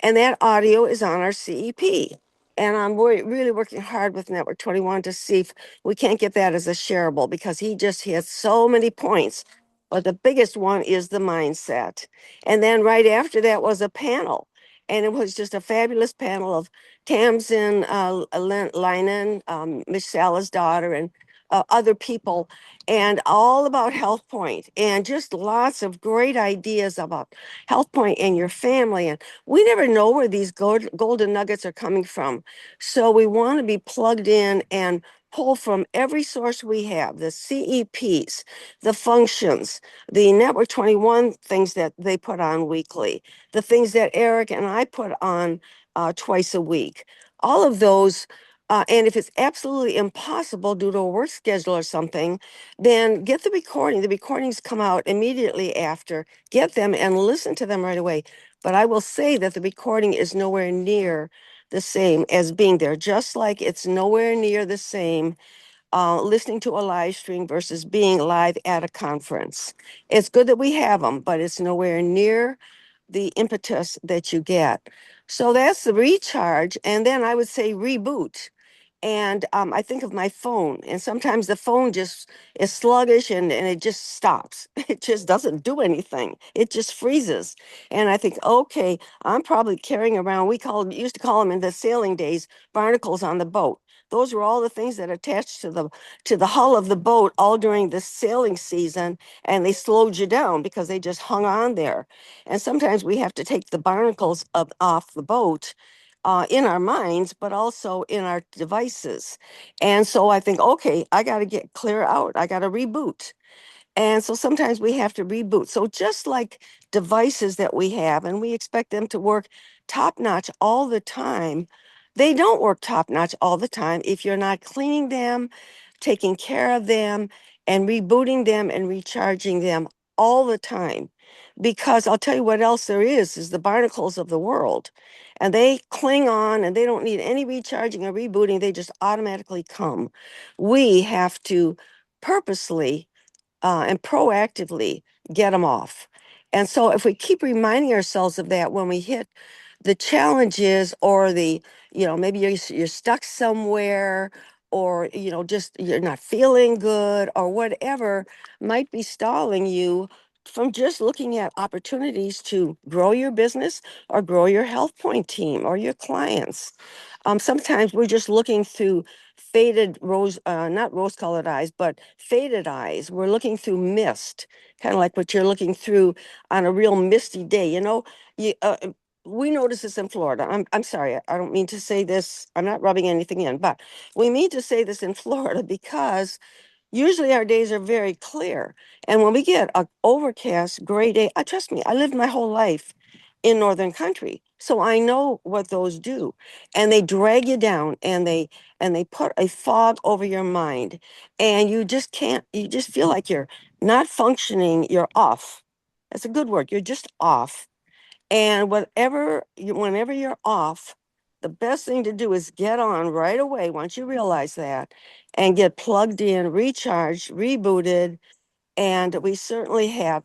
and that audio is on our CEP. And I'm really working hard with Network 21 to see if we can't get that as a shareable, because he has so many points. But the biggest one is the mindset. And then right after that was a panel. And it was just a fabulous panel of Tamsin Linen, Miss Salah's daughter, and other people, and all about HealthPointe, and just lots of great ideas about HealthPointe and your family. And we never know where these golden nuggets are coming from. So we want to be plugged in and pull from every source we have, the CEPs, the functions, the Network 21 things that they put on weekly, the things that Eric and I put on twice a week. All of those. And if it's absolutely impossible due to a work schedule or something, then get the recording. The recordings come out immediately after. Get them and listen to them right away. But I will say that the recording is nowhere near the same as being there, just like it's nowhere near the same listening to a live stream versus being live at a conference. It's good that we have them, but it's nowhere near the impetus that you get. So that's the recharge. And then I would say reboot. And I think of my phone, and sometimes the phone just is sluggish and it just stops. It just doesn't do anything. It just freezes. And I think, okay, I'm probably carrying around, used to call them in the sailing days, barnacles on the boat. Those were all the things that attached to the hull of the boat all during the sailing season, and they slowed you down because they just hung on there. And sometimes we have to take the barnacles off the boat in our minds, but also in our devices. And so I think, okay, I got to get clear out. I got to reboot. And so sometimes we have to reboot. So just like devices that we have, and we expect them to work top notch all the time, they don't work top notch all the time if you're not cleaning them, taking care of them, and rebooting them and recharging them all the time. Because I'll tell you what else there is the barnacles of the world. And they cling on and they don't need any recharging or rebooting. They just automatically come. We have to purposely and proactively get them off. And so if we keep reminding ourselves of that when we hit the challenges or maybe you're stuck somewhere or, just you're not feeling good or whatever might be stalling you from just looking at opportunities to grow your business or grow your HealthPointe team or your clients. Sometimes we're just looking through faded not rose colored eyes, but faded eyes. We're looking through mist, kind of like what you're looking through on a real misty day. We notice this in Florida. I'm sorry, I don't mean to say this. I'm not rubbing anything in, but we mean to say this in Florida because usually our days are very clear. And when we get an overcast, gray day, trust me, I lived my whole life in Northern country. So I know what those do. And they drag you down and they put a fog over your mind. And you just feel like you're not functioning, you're off. That's a good word. You're just off. And whenever you're off, the best thing to do is get on right away once you realize that and get plugged in, recharged, rebooted. And we certainly have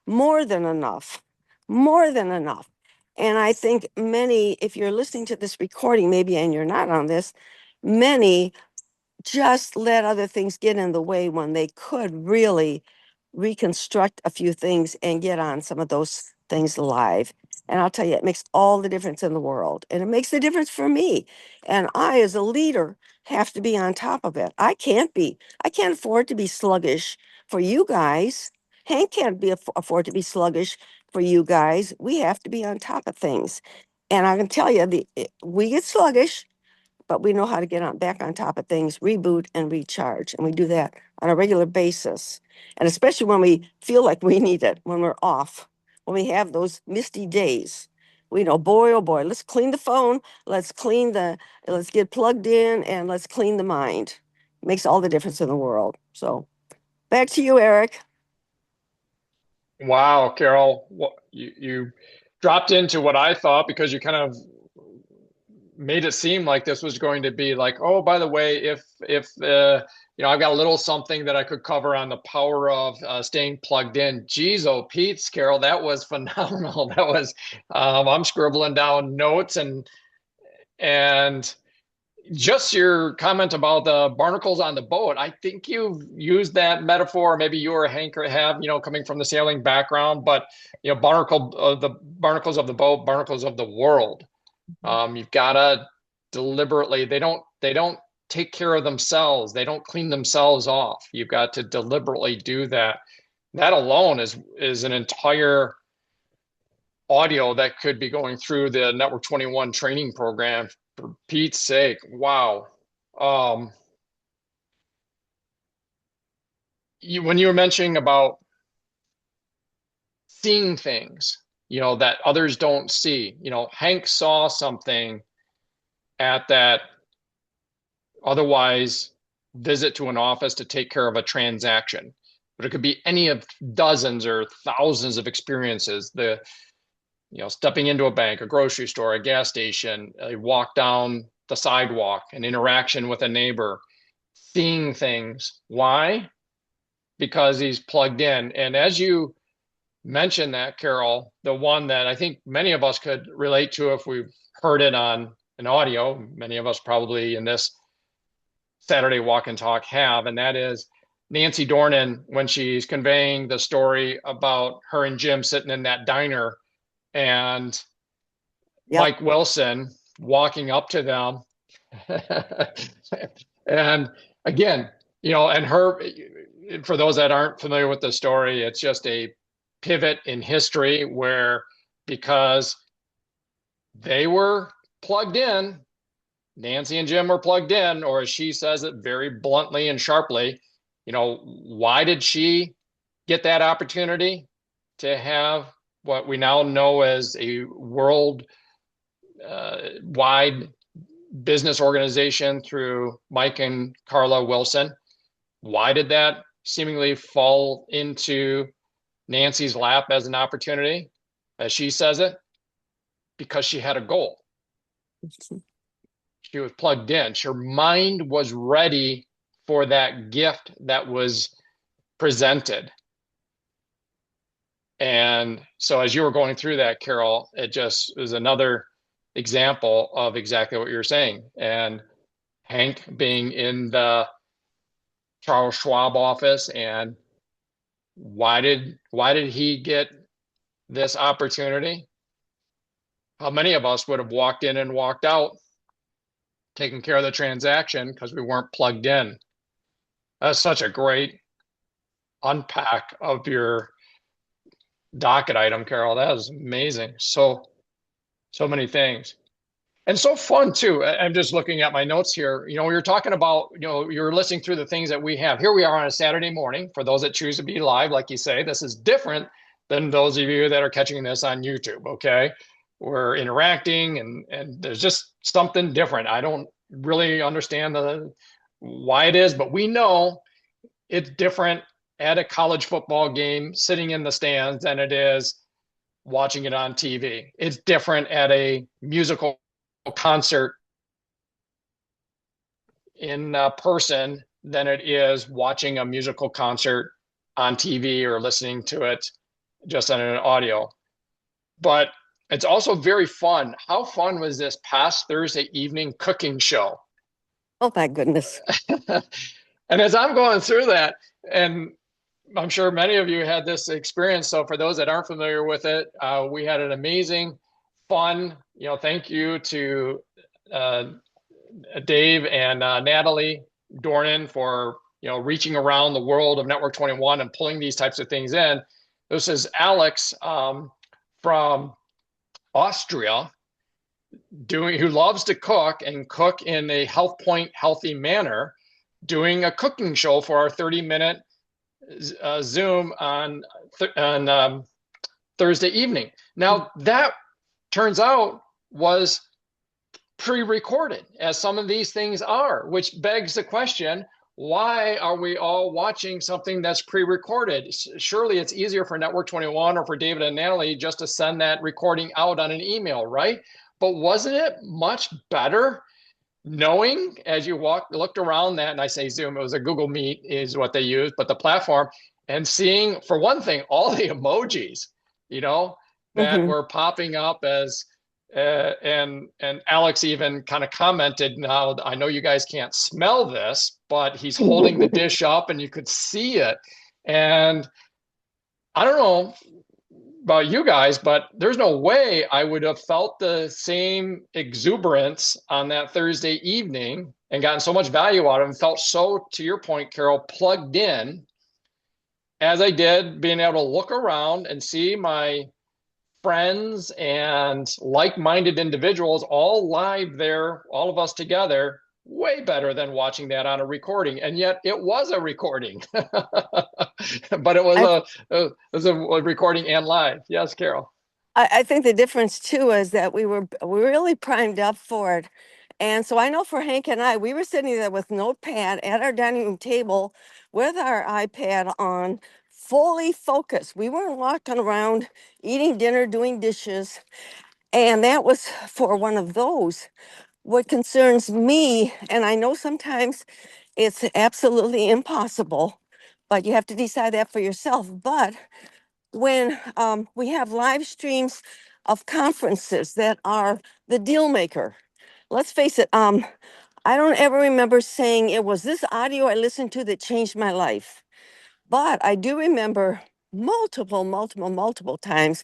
more than enough, more than enough. And I think many, if you're listening to this recording, maybe, and you're not on this, many just let other things get in the way when they could really reconstruct a few things and get on some of those things live. And I'll tell you, it makes all the difference in the world. And it makes the difference for me. And I, as a leader, have to be on top of it. I can't afford to be sluggish for you guys. Hank can't afford to be sluggish for you guys. We have to be on top of things. And I can tell you, we get sluggish, but we know how to get back on top of things, reboot and recharge. And we do that on a regular basis. And especially when we feel like we need it, when we're off, when we have those misty days, we know, boy, oh boy, let's clean the phone, let's get plugged in and let's clean the mind. It makes all the difference in the world. So back to you, Eric. Wow, Carol, you dropped into what I thought because you kind of made it seem like this was going to be like, oh, by the way, if I've got a little something that I could cover on the power of staying plugged in. Geez, oh, Pete's, Carol, that was phenomenal. That was I'm scribbling down notes and just your comment about the barnacles on the boat. I think you've used that metaphor. Maybe you or Hank have, coming from the sailing background, but the barnacles of the boat, barnacles of the world. You've got to deliberately, they don't take care of themselves. They don't clean themselves off. You've got to deliberately do that. That alone is an entire audio that could be going through the Network 21 training program, for Pete's sake. Wow. When you were mentioning about seeing things, that others don't see. Hank saw something at that otherwise visit to an office to take care of a transaction. But it could be any of dozens or thousands of experiences. Stepping into a bank, a grocery store, a gas station, a walk down the sidewalk, an interaction with a neighbor, seeing things. Why? Because he's plugged in. And as you mentioned that, Carol, the one that I think many of us could relate to if we've heard it on an audio, many of us probably in this Saturday Walk and Talk have, and that is Nancy Dornan when she's conveying the story about her and Jim sitting in that diner and Mike Wilson walking up to them. And again, and her, for those that aren't familiar with the story, it's just a pivot in history where, because they were plugged in, Nancy and Jim were plugged in, or as she says it very bluntly and sharply, why did she get that opportunity to have what we now know as a world wide business organization through Mike and Carla Wilson? Why did that seemingly fall into Nancy's lap as an opportunity, as she says it? Because she had a goal. She was plugged in. Her mind was ready for that gift that was presented. And so as you were going through that, Carol, it just was another example of exactly what you're saying. And Hank being in the Charles Schwab office, and why did he get this opportunity? How many of us would have walked in and walked out taking care of the transaction because we weren't plugged in? That's such a great unpack of your docket item, Carol. That was amazing. So many things. And so fun too. I'm just looking at my notes here. We were talking about, you're listening through the things that we have. Here we are on a Saturday morning. For those that choose to be live, like you say, this is different than those of you that are catching this on YouTube, okay? We're interacting and there's just something different. I don't really understand why it is, but we know it's different at a college football game sitting in the stands than it is watching it on TV. It's different at a musical concert in person than it is watching a musical concert on TV or listening to it just on an audio. But it's also very fun. How fun was this past Thursday evening cooking show? Oh my goodness. And as I'm going through that, and I'm sure many of you had this experience. So for those that aren't familiar with it, we had an amazing, fun, thank you to Dave and Natalie Dornan for, reaching around the world of Network 21 and pulling these types of things in. This is Alex from Austria, who loves to cook and cook in a HealthPointe healthy manner, doing a cooking show for our 30-minute Zoom on Thursday evening. Now that turns out was pre-recorded, as some of these things are, which begs the question, why are we all watching something that's pre-recorded? Surely it's easier for Network 21 or for David and Natalie just to send that recording out on an email, right? But wasn't it much better knowing as you looked around that, and I say Zoom, it was a Google Meet is what they use, but the platform, and seeing, for one thing, all the emojis, that were popping up as, and Alex even kind of commented, now I know you guys can't smell this, but he's holding the dish up and you could see it. And I don't know about you guys, but there's no way I would have felt the same exuberance on that Thursday evening and gotten so much value out of it and felt so, to your point, Carol, plugged in as I did being able to look around and see my friends and like-minded individuals all live there, all of us together, way better than watching that on a recording. And yet it was a recording, but it was a recording and live. Yes, Carol. I think the difference too is that we were really primed up for it. And so I know for Hank and I, we were sitting there with notepad at our dining room table with our iPad on, fully focused. We weren't walking around eating dinner, doing dishes. And that was for one of those. What concerns me, and I know sometimes it's absolutely impossible, but you have to decide that for yourself. But when we have live streams of conferences that are the deal maker, let's face it, I don't ever remember saying it was this audio I listened to that changed my life. But I do remember multiple times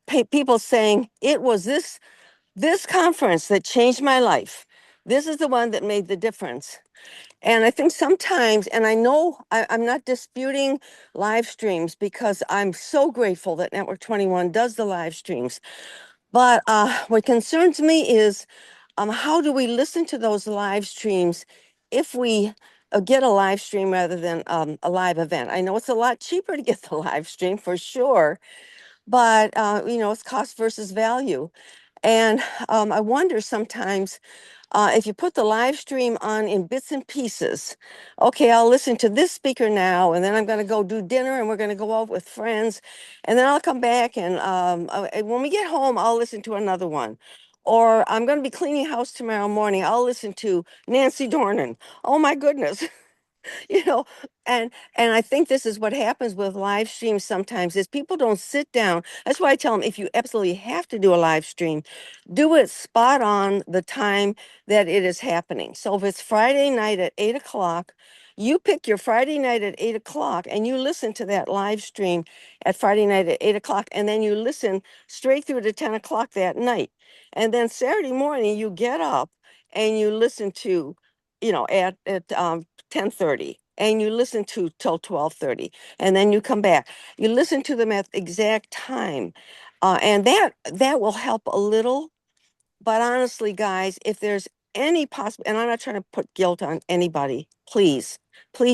people saying it was this conference that changed my life. This is the one that made the difference. And I think sometimes, and I know I'm not disputing live streams because I'm so grateful that Network 21 does the live streams. But what concerns me is how do we listen to those live streams if we get a live stream rather than a live event? I know it's a lot cheaper to get the live stream for sure, but it's cost versus value. And I wonder sometimes if you put the live stream on in bits and pieces, okay, I'll listen to this speaker now, and then I'm going to go do dinner, and we're going to go out with friends, and then I'll come back, and when we get home, I'll listen to another one. Or I'm going to be cleaning house tomorrow morning. I'll listen to Nancy Dornan. Oh my goodness. you know and I think this is what happens with live streams sometimes is people don't sit down. That's why I tell them, if you absolutely have to do a live stream, do it spot on the time that it is happening. So if it's Friday night at 8 o'clock, you pick your Friday night at 8 o'clock and you listen to that live stream at Friday night at 8 o'clock, and then you listen straight through to 10 o'clock that night. And then Saturday morning you get up and you listen to at 10:30, and you listen to till 12:30, and then you come back. You listen to them at the exact time, and that will help a little. But honestly, guys, if there's any possible, and I'm not trying to put guilt on anybody, please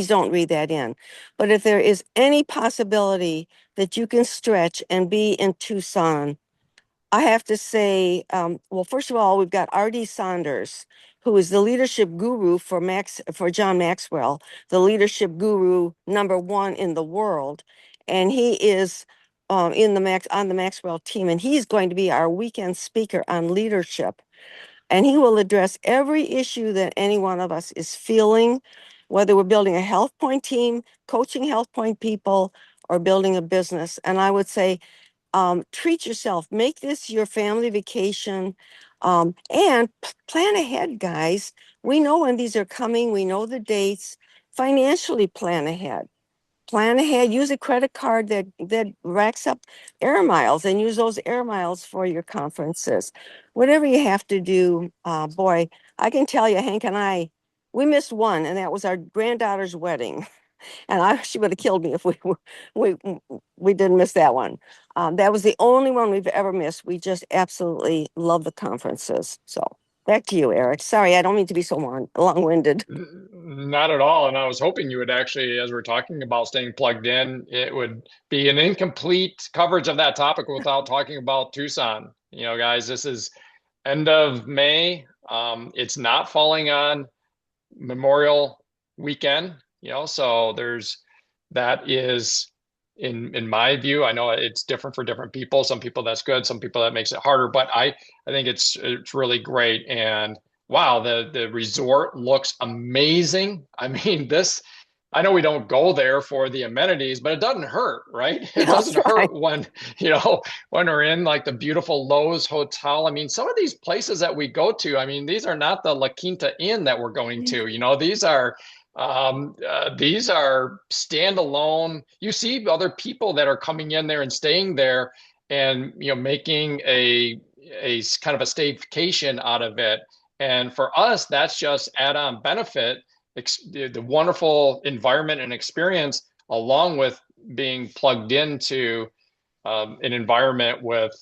don't read that in. But if there is any possibility that you can stretch and be in Tucson, I have to say, well, first of all, we've got R.D. Saunders, who is the leadership guru for John Maxwell, the leadership guru #1 in the world, and he is on the Maxwell team, and he's going to be our weekend speaker on leadership, and he will address every issue that any one of us is feeling, whether we're building a HealthPointe team, coaching HealthPointe people, or building a business. And I would say, treat yourself, make this your family vacation, and plan ahead, guys. We know when these are coming, we know the dates. Financially plan ahead. Plan ahead, use a credit card that racks up air miles, and use those air miles for your conferences. Whatever you have to do, boy, I can tell you, Hank and I, we missed one, and that was our granddaughter's wedding. And she would have killed me if we we didn't miss that one. That was the only one we've ever missed. We just absolutely love the conferences. So back to you, Eric. Sorry, I don't mean to be so long-winded. Not at all. And I was hoping you would actually, as we're talking about staying plugged in, it would be an incomplete coverage of that topic without talking about Tucson. Guys, this is end of May. It's not falling on Memorial Weekend, so that is in my view. I know it's different for different people. Some people that's good, some people that makes it harder, but I think it's really great. And wow, the resort looks amazing. I mean, I know we don't go there for the amenities, but it doesn't hurt, right? It That's doesn't right. hurt when we're in like the beautiful Lowe's Hotel. I mean, some of these places that we go to, I mean, these are not the La Quinta Inn that we're going to. These are standalone. You see other people that are coming in there and staying there, and making a kind of a staycation out of it. And for us, that's just add-on benefit, the wonderful environment and experience, along with being plugged into an environment with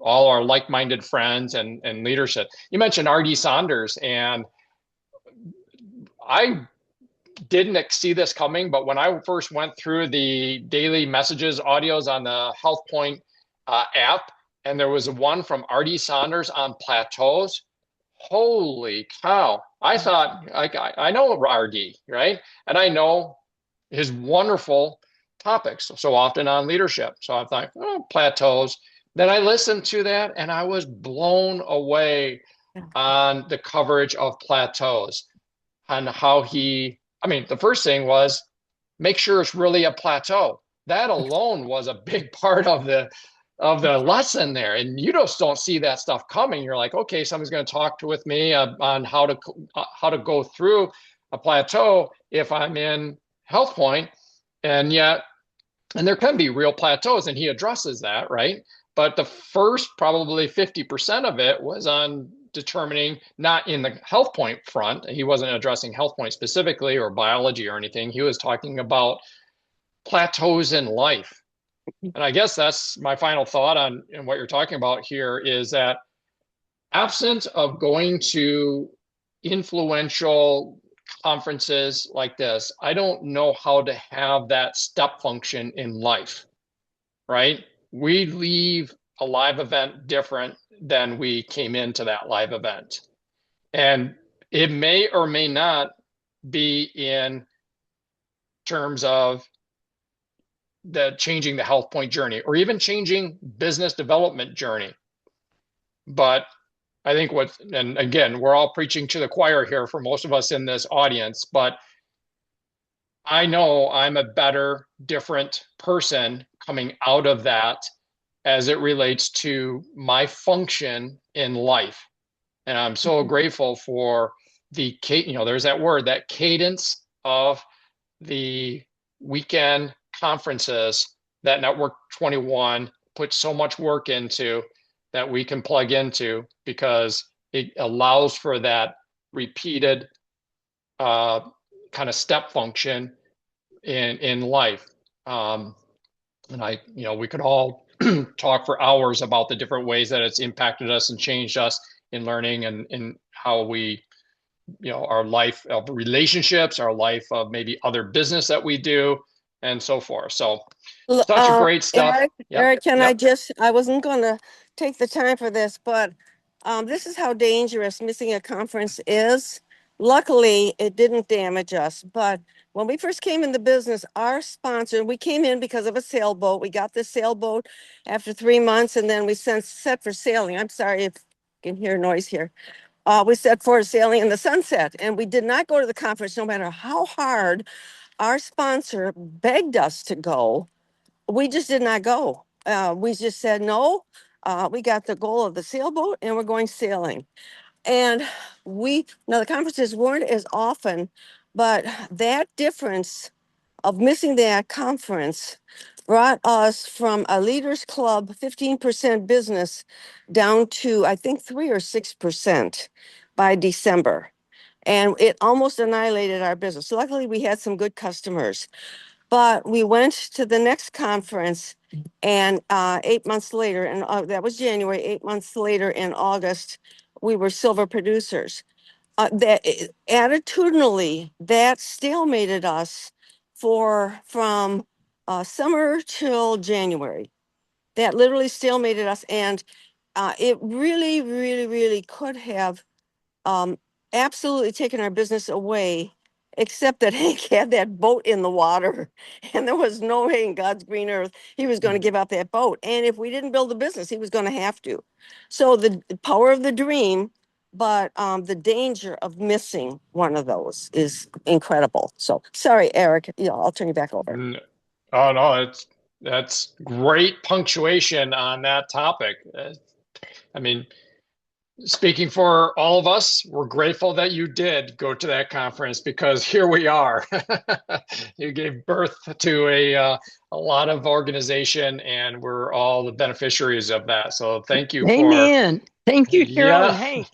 all our like-minded friends and leadership. You mentioned R.D. Saunders, and I didn't see this coming, but when I first went through the daily messages audios on the HealthPointe app, and there was one from Artie Saunders on plateaus. Holy cow. I thought, I know Artie, right? And I know his wonderful topics so often on leadership. So I thought, oh, plateaus. Then I listened to that and I was blown away on the coverage of plateaus, on how the first thing was make sure it's really a plateau. That alone was a big part of the lesson there. And you just don't see that stuff coming. You're like, okay, somebody's going to talk with me on how to go through a plateau if I'm in HealthPointe. And there can be real plateaus, and he addresses that, right? But the first probably 50% of it was on determining, not in the HealthPointe front. He wasn't addressing HealthPointe specifically or biology or anything. He was talking about plateaus in life. And I guess that's my final thought on what you're talking about here, is that absent of going to influential conferences like this, I don't know how to have that step function in life, right? We leave a live event different than we came into that live event. And it may or may not be in terms of changing the HealthPointe journey, or even changing business development journey. But I think and again, we're all preaching to the choir here for most of us in this audience, but I know I'm a better, different person coming out of that as it relates to my function in life. And I'm so grateful for there's that word, that cadence of the weekend conferences that Network 21 puts so much work into, that we can plug into, because it allows for that repeated kind of step function in life. And we could all talk for hours about the different ways that it's impacted us and changed us in learning, and how we, our life of relationships, our life of maybe other business that we do, and so forth. So such a great stuff. Eric, I wasn't going to take the time for this, but this is how dangerous missing a conference is. Luckily, it didn't damage us. But when we first came in the business, our sponsor, we came in because of a sailboat. We got this sailboat after 3 months, and then we set for sailing. I'm sorry if you can hear noise here. We set for sailing in the sunset, and we did not go to the conference, no matter how hard our sponsor begged us to go. We just did not go. We just said no. We got the goal of the sailboat, and we're going sailing. And the conferences weren't as often, but that difference of missing that conference brought us from a leaders club 15% business down to, I think, 3 or 6% by December. And it almost annihilated our business. Luckily, we had some good customers. But we went to the next conference, and 8 months later, and that was January, 8 months later in August, we were silver producers. Attitudinally, that stalemated us from summer till January. That literally stalemated us, and it really, really, really could have absolutely taken our business away, except that Hank had that boat in the water, and there was no way in God's green earth he was going to give up that boat. And if we didn't build the business, he was going to have to. So the power of the dream, but the danger of missing one of those is incredible. So sorry, Eric. I'll turn you back over. Oh no, that's great punctuation on that topic. Speaking for all of us, we're grateful that you did go to that conference, because here we are. You gave birth to a lot of organization, and we're all the beneficiaries of that. So thank you. Amen. Thank you, Cheryl and Hank.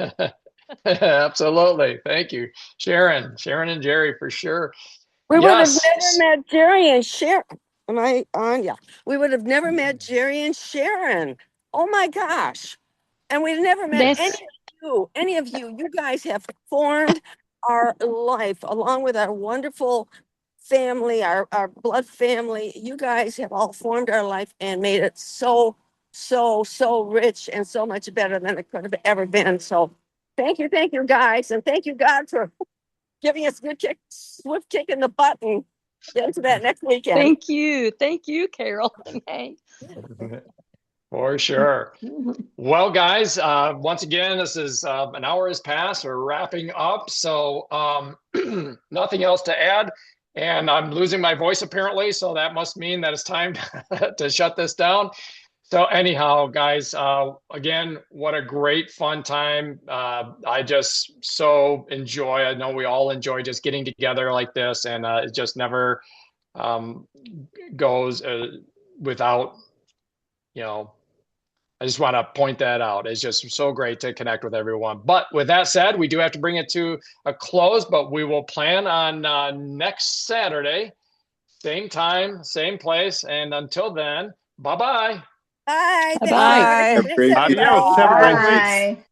Absolutely. Thank you, Sharon and Jerry, for sure. We would have never met Jerry and Sharon. Am I on? Yeah. We would have never met Jerry and Sharon. Oh my gosh. And we've never met any of you. You guys have formed our life along with our wonderful family, our blood family. You guys have all formed our life and made it so so rich and so much better than it could have ever been. So thank you, guys, and thank you, God, for giving us a good kick, swift kick in the butt, and get into that next weekend. Thank you, Carol and Hank. For sure. Well, guys, once again, this is an hour has passed. We're wrapping up, so nothing else to add. And I'm losing my voice apparently, so that must mean that it's time to shut this down. So anyhow, guys, again, what a great fun time. I just so enjoy, I know we all enjoy just getting together like this, and it just never goes without, you know, I just want to point that out. It's just so great to connect with everyone. But with that said, we do have to bring it to a close, but we will plan on next Saturday, same time, same place. And until then, bye-bye. Bye. Bye. Thank you. Adios. Have a great week. Bye.